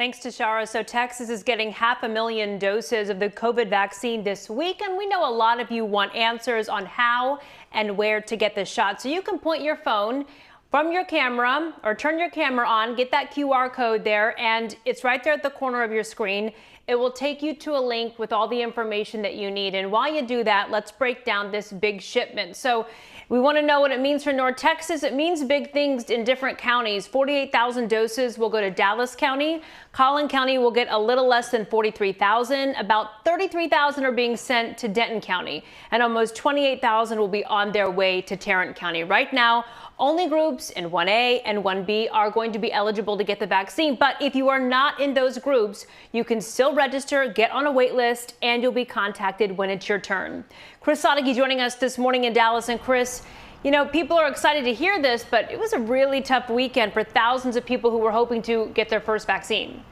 Thanks to Shara. So Texas is getting 500,000 doses of the COVID vaccine this week, and we know a lot of you want answers on how and where to get the shot. So you can point your phone from your camera or turn your camera on, get that QR code there, and it's right there at the corner of your screen. It will take you to a link with all the information that you need. And while you do that, let's break down this big shipment. So we want to know what it means for North Texas. It means big things in different counties. 48,000 doses will go to Dallas County. Collin County will get a little less than 43,000. About 33,000 are being sent to Denton County, and almost 28,000 will be on their way to Tarrant County. Right now, only groups in 1A and 1B are going to be eligible to get the vaccine. But if you are not in those groups, you can still register, get on a wait list, and you'll be contacted when it's your turn. Chris Sadeghi joining us this morning in Dallas. And Chris, you know, people are excited to hear this, but it was a really tough weekend for thousands of people who were hoping to get their first vaccine.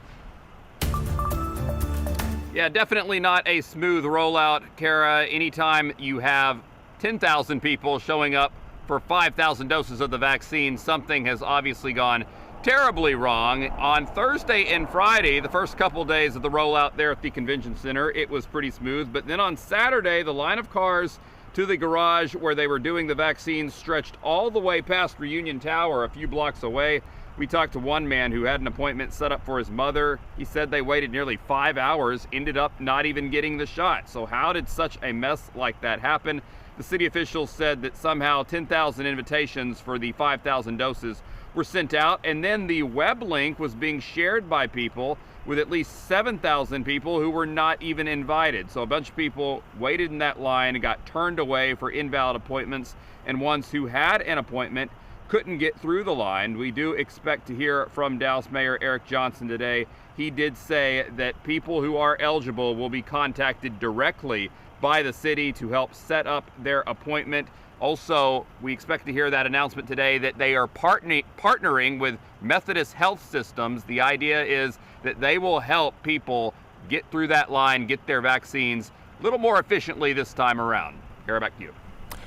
Yeah, definitely not a smooth rollout, Kara. Anytime you have 10,000 people showing up for 5,000 doses of the vaccine, something has obviously gone terribly wrong. On Thursday and Friday, the first couple days of the rollout there at the convention center, it was pretty smooth. But then on Saturday, the line of cars to the garage where they were doing the vaccines stretched all the way past Reunion Tower, a few blocks away. We talked to one man who had an appointment set up for his mother. He said they waited nearly 5 hours, ended up not even getting the shot. So how did such a mess like that happen? The city officials said that somehow 10,000 invitations for the 5,000 doses were sent out, and then the web link was being shared by people with at least 7,000 people who were not even invited. So a bunch of people waited in that line and got turned away for invalid appointments, and ones who had an appointment couldn't get through the line. We do expect to hear from Dallas Mayor Eric Johnson today. He did say that people who are eligible will be contacted directly by the city to help set up their appointment. Also, we expect to hear that announcement today that they are partnering with Methodist Health Systems. The idea is that they will help people get through that line, get their vaccines a little more efficiently this time around. Kara, back to you.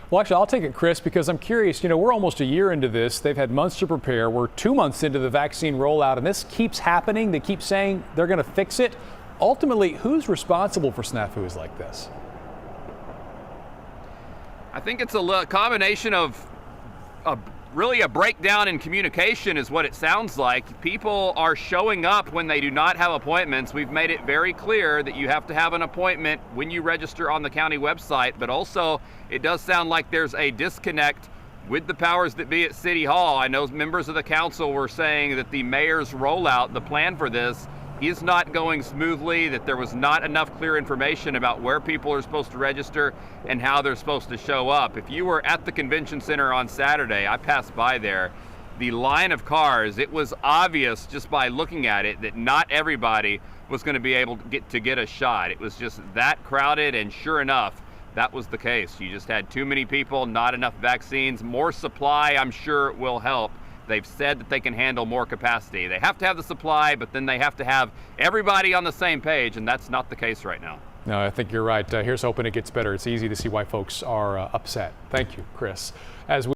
Well, actually, I'll take it, Chris, because I'm curious. You know, we're almost a year into this. They've had months to prepare. We're 2 months into the vaccine rollout, and this keeps happening. They keep saying they're going to fix it. Ultimately, who's responsible for snafus like this? I think it's a combination of really a breakdown in communication is what it sounds like. People are showing up when they do not have appointments. We've made it very clear that you have to have an appointment when you register on the county website, but also it does sound like there's a disconnect with the powers that be at City Hall. I know members of the council were saying that the mayor's rollout, the plan for this, is not going smoothly, that there was not enough clear information about where people are supposed to register and how they're supposed to show up. If you were at the convention center on Saturday, I passed by there, the line of cars, it was obvious just by looking at it that not everybody was going to be able to get a shot. It was just that crowded, and sure enough, that was the case. You just had too many people, not enough vaccines. More supply, I'm sure, will help. They've said that they can handle more capacity. They have to have the supply, but then they have to have everybody on the same page, and that's not the case right now. No, I think you're right. Here's hoping it gets better. It's easy to see why folks are upset. Thank you, Chris. As we